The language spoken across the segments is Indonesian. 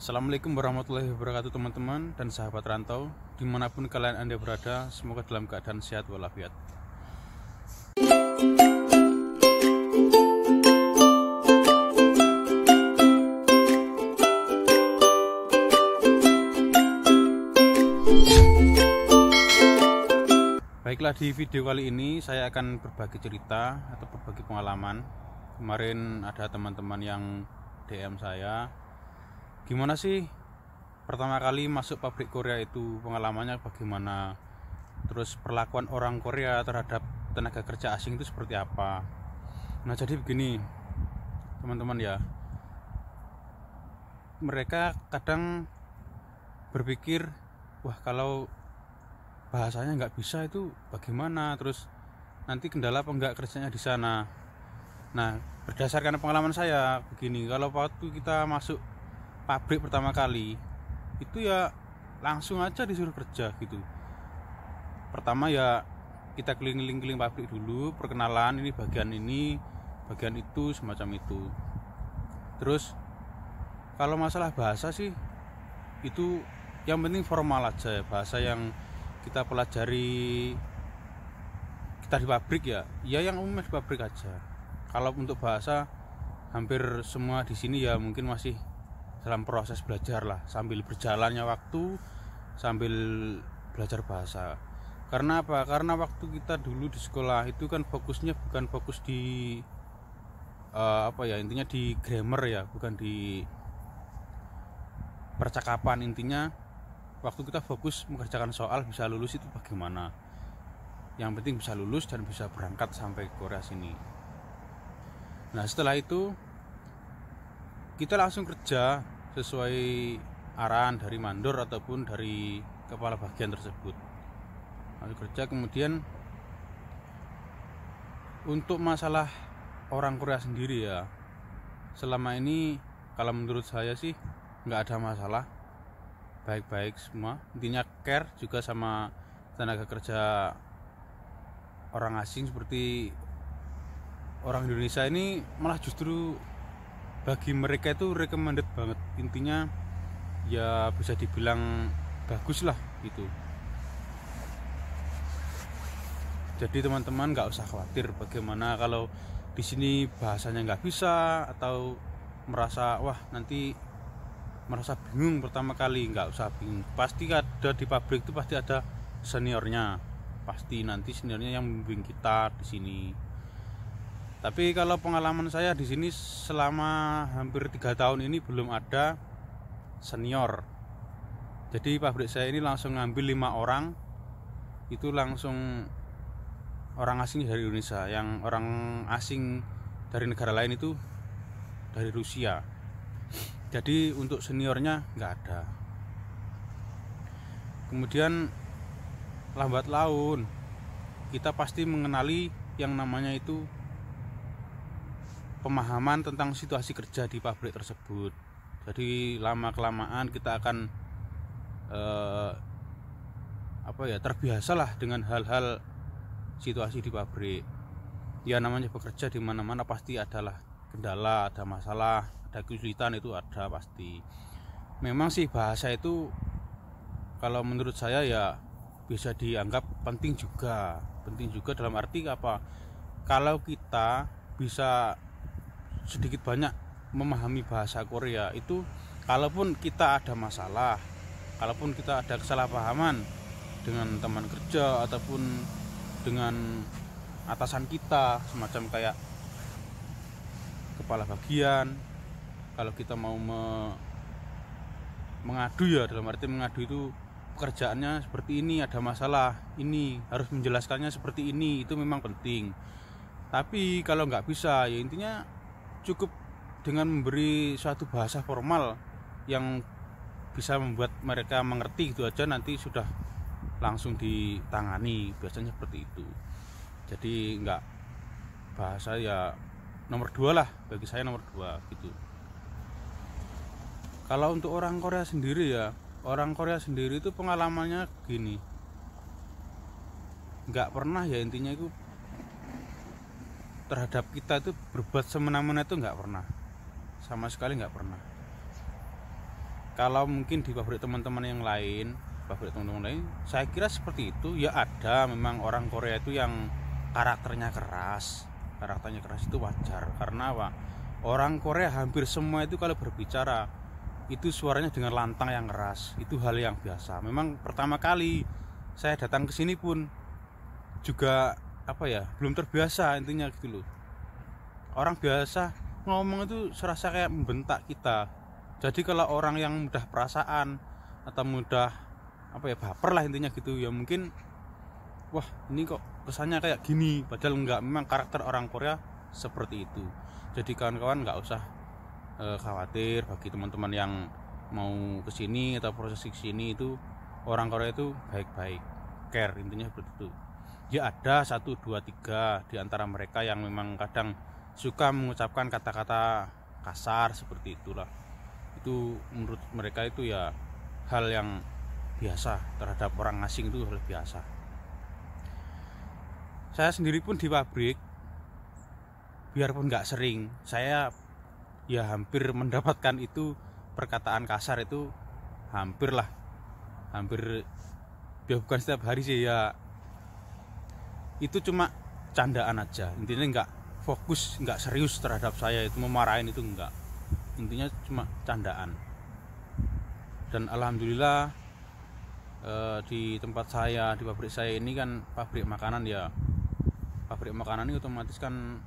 Assalamualaikum warahmatullahi wabarakatuh teman-teman dan sahabat rantau dimanapun kalian Anda berada, semoga dalam keadaan sehat walafiat. Baiklah, di video kali ini saya akan berbagi cerita atau berbagi pengalaman. Kemarin ada teman-teman yang DM saya, gimana sih pertama kali masuk pabrik Korea itu, pengalamannya bagaimana, terus perlakuan orang Korea terhadap tenaga kerja asing itu seperti apa. Nah, jadi begini teman-teman ya, mereka kadang berpikir, wah kalau bahasanya nggak bisa itu bagaimana, terus nanti kendala apa enggak kerjanya di sana. Nah, berdasarkan pengalaman saya begini, kalau waktu kita masuk pabrik pertama kali itu ya langsung aja disuruh kerja gitu. Pertama ya kita keliling-keliling pabrik dulu, perkenalan, ini, bagian itu, semacam itu. Terus kalau masalah bahasa sih itu yang penting formal aja, bahasa yang kita pelajari kita di pabrik ya yang umum di pabrik aja. Kalau untuk bahasa hampir semua di sini ya mungkin masih dalam proses belajar lah, sambil berjalannya waktu, sambil belajar bahasa. Karena apa? Karena waktu kita dulu di sekolah itu kan fokusnya bukan fokus di intinya di grammar ya, bukan di percakapan. Intinya waktu kita fokus mengerjakan soal, bisa lulus itu bagaimana. Yang penting bisa lulus dan bisa berangkat sampai Korea sini. Nah, setelah itu kita langsung kerja sesuai arahan dari mandor ataupun dari kepala bagian tersebut. Lalu kerja. Kemudian untuk masalah orang Korea sendiri ya, selama ini kalau menurut saya sih nggak ada masalah, baik-baik semua. Intinya care juga sama tenaga kerja orang asing. Seperti orang Indonesia ini malah justru bagi mereka itu recommended banget. Intinya ya bisa dibilang bagus lah gitu. Jadi teman-teman nggak usah khawatir bagaimana kalau di sini bahasanya nggak bisa atau merasa wah nanti merasa bingung pertama kali. Nggak usah bingung, pasti ada di pabrik itu pasti ada seniornya, pasti nanti seniornya yang membimbing kita di sini. Tapi kalau pengalaman saya di sini selama hampir 3 tahun ini belum ada senior. Jadi pabrik saya ini langsung ngambil 5 orang, itu langsung orang asing dari Indonesia. Yang orang asing dari negara lain itu dari Rusia. Jadi untuk seniornya nggak ada. Kemudian lambat laun kita pasti mengenali yang namanya itu pemahaman tentang situasi kerja di pabrik tersebut. Jadi lama kelamaan kita akan terbiasalah dengan hal-hal situasi di pabrik. Ya namanya bekerja di mana-mana pasti adalah kendala, ada masalah, ada kesulitan, itu ada pasti. Memang sih bahasa itu kalau menurut saya ya bisa dianggap penting juga dalam arti apa? Kalau kita bisa sedikit banyak memahami bahasa Korea itu, kalaupun kita ada masalah, kalaupun kita ada kesalahpahaman dengan teman kerja ataupun dengan atasan kita, semacam kayak kepala bagian, kalau kita mau mengadu ya, dalam arti mengadu itu pekerjaannya seperti ini, ada masalah ini, harus menjelaskannya seperti ini, itu memang penting. Tapi kalau nggak bisa ya intinya cukup dengan memberi suatu bahasa formal yang bisa membuat mereka mengerti gitu aja, nanti sudah langsung ditangani, biasanya seperti itu. Jadi nggak, bahasa ya nomor 2 lah, bagi saya nomor 2 gitu. Kalau untuk orang Korea sendiri ya, orang Korea sendiri itu pengalamannya gini, nggak pernah ya intinya itu terhadap kita itu berbuat semena-mena, itu nggak pernah, sama sekali nggak pernah. Kalau mungkin di pabrik teman-teman lain, saya kira seperti itu. Ya ada memang orang Korea itu yang karakternya keras itu wajar, karena apa? Orang Korea hampir semua itu kalau berbicara itu suaranya dengan lantang yang keras, itu hal yang biasa. Memang pertama kali saya datang ke sini pun juga belum terbiasa intinya gitu loh. Orang biasa ngomong itu serasa kayak membentak kita. Jadi kalau orang yang mudah perasaan atau mudah baper lah intinya gitu, ya mungkin wah ini kok kesannya kayak gini, padahal enggak. Memang karakter orang Korea seperti itu. Jadi kawan-kawan nggak usah khawatir. Bagi teman-teman yang mau kesini atau proses kesini, itu orang Korea itu baik-baik, care, intinya seperti itu. Ya ada 1, 2, 3 di antara mereka yang memang kadang suka mengucapkan kata-kata kasar seperti itulah. Itu menurut mereka itu ya hal yang biasa, terhadap orang asing itu hal biasa. Saya sendiri pun di pabrik, biarpun nggak sering, saya ya hampir mendapatkan itu perkataan kasar itu hampir ya bukan setiap hari sih ya, itu cuma candaan aja, intinya nggak fokus, nggak serius terhadap saya, itu memarahin itu enggak, intinya cuma candaan. Dan alhamdulillah di tempat saya, di pabrik saya ini kan pabrik makanan ya, pabrik makanan ini otomatis kan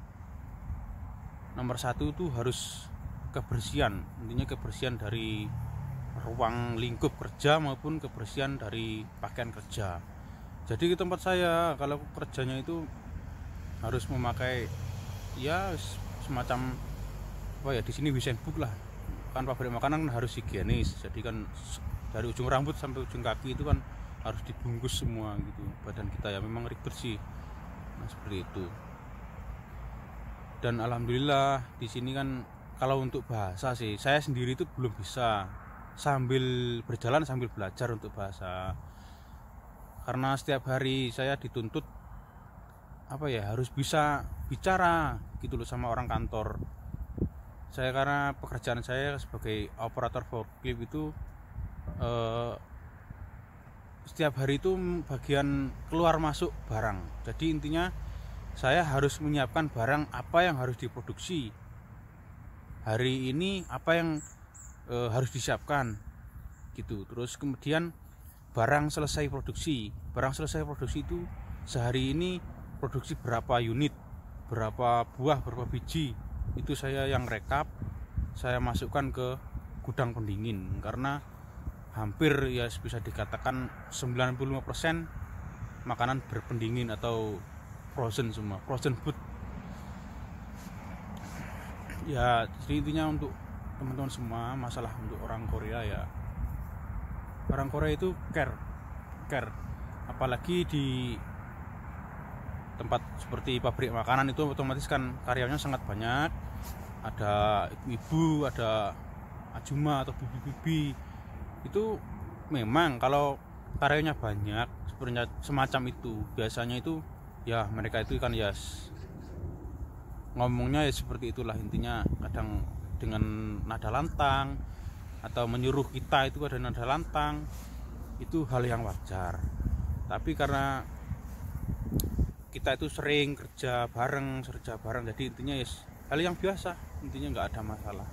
nomor 1 itu harus kebersihan, intinya kebersihan dari ruang lingkup kerja maupun kebersihan dari pakaian kerja. Jadi di tempat saya kalau kerjanya itu harus memakai ya semacam di sini Wisenbook lah, kan pabrik makanan harus higienis. Jadi kan dari ujung rambut sampai ujung kaki itu kan harus dibungkus semua gitu badan kita, ya memang ribet sih. Nah seperti itu. Dan alhamdulillah di sini kan kalau untuk bahasa sih saya sendiri itu belum bisa, sambil berjalan sambil belajar untuk bahasa, karena setiap hari saya dituntut harus bisa bicara gitu loh sama orang kantor. Saya karena pekerjaan saya sebagai operator forklift itu setiap hari itu bagian keluar masuk barang. Jadi intinya saya harus menyiapkan barang apa yang harus diproduksi hari ini, apa yang harus disiapkan gitu. Terus kemudian barang selesai produksi itu sehari ini produksi berapa unit, berapa buah, berapa biji, itu saya yang rekap, saya masukkan ke gudang pendingin. Karena hampir ya bisa dikatakan 95% makanan berpendingin atau frozen, semua frozen food ya. Jadi intinya untuk teman-teman semua, masalah untuk orang Korea ya, orang Korea itu care, apalagi di tempat seperti pabrik makanan itu otomatis kan karyawannya sangat banyak, ada ibu-ibu, ada ajuma atau bibi-bibi. Itu memang kalau karyawannya banyak sebenarnya semacam itu, biasanya itu ya mereka itu kan ya ngomongnya ya seperti itulah, intinya kadang dengan nada lantang atau menyuruh kita itu ada nada lantang, itu hal yang wajar. Tapi karena kita itu sering kerja bareng, jadi intinya ya hal yang biasa, intinya nggak ada masalah.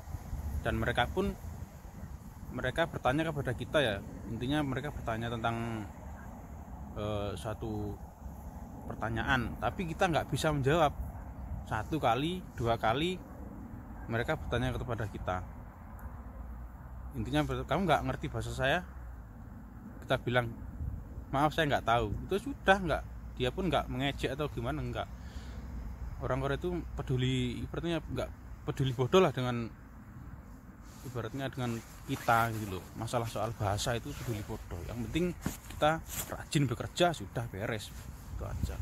Dan mereka bertanya kepada kita ya, intinya mereka bertanya tentang suatu pertanyaan, tapi kita nggak bisa menjawab. 1 kali 2 kali mereka bertanya kepada kita, intinya kamu nggak ngerti bahasa saya, kita bilang maaf saya nggak tahu, itu sudah, nggak, dia pun nggak mengejek atau gimana, nggak. Orang Korea itu peduli, ibaratnya nggak peduli bodoh lah dengan ibaratnya dengan kita gitu loh. Masalah soal bahasa itu peduli bodoh, yang penting kita rajin bekerja, sudah beres, itu aja.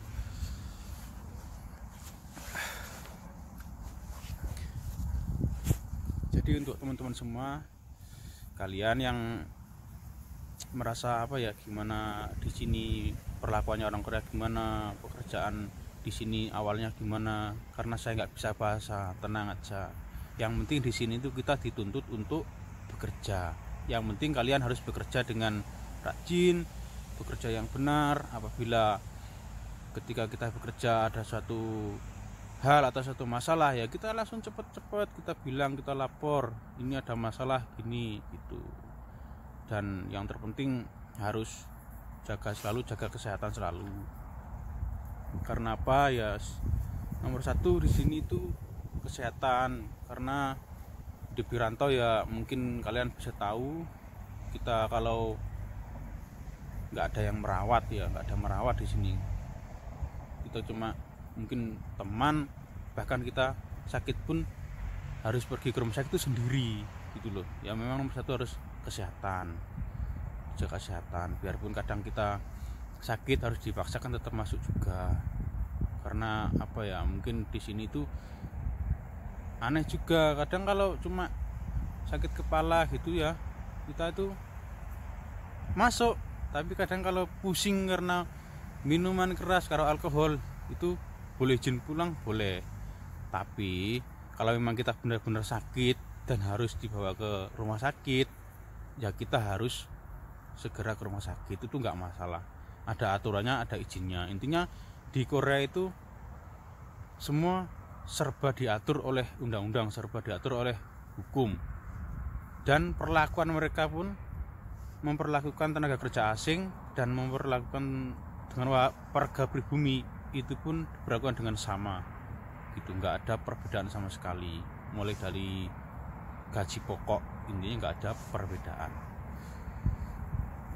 Jadi untuk teman-teman semua, kalian yang merasa gimana di sini perlakuannya orang Korea, gimana pekerjaan di sini awalnya gimana, karena saya nggak bisa bahasa, tenang aja. Yang penting di sini itu kita dituntut untuk bekerja, Yang penting kalian harus bekerja dengan rajin, bekerja yang benar. Apabila ketika kita bekerja ada suatu hal atau suatu masalah, ya kita langsung cepat-cepat kita bilang, kita lapor, ini ada masalah gini gitu. Dan yang terpenting harus selalu jaga kesehatan selalu. Karena apa ya, nomor satu di sini itu kesehatan. Karena di Pirantau ya mungkin kalian bisa tahu, kita kalau nggak ada yang merawat ya, nggak ada merawat di sini. Kita cuma mungkin teman, bahkan kita sakit pun harus pergi ke rumah sakit itu sendiri gitu loh. Ya memang nomor satu harus kesehatan, jaga kesehatan. Biarpun kadang kita sakit harus dipaksakan tetap masuk juga. Karena apa ya, mungkin di sini tuh aneh juga, kadang kalau cuma sakit kepala gitu ya kita itu masuk, tapi kadang kalau pusing karena minuman keras, kalau alkohol itu boleh izin pulang, boleh. Tapi kalau memang kita benar-benar sakit dan harus dibawa ke rumah sakit, ya kita harus segera ke rumah sakit, itu nggak masalah. Ada aturannya, ada izinnya. Intinya di Korea itu semua serba diatur oleh undang-undang, serba diatur oleh hukum. Dan perlakuan mereka pun memperlakukan tenaga kerja asing dan memperlakukan dengan warga pribumi itu pun diperlakukan dengan sama gitu, nggak ada perbedaan sama sekali. Mulai dari gaji pokok, intinya nggak ada perbedaan.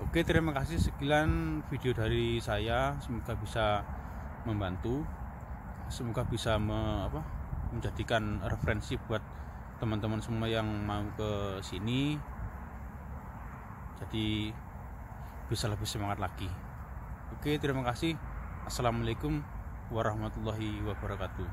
Oke, terima kasih. Sekian video dari saya, semoga bisa membantu, semoga bisa menjadikan referensi buat teman-teman semua yang mau ke sini, jadi bisa lebih semangat lagi. Oke, terima kasih. Assalamualaikum warahmatullahi wabarakatuh.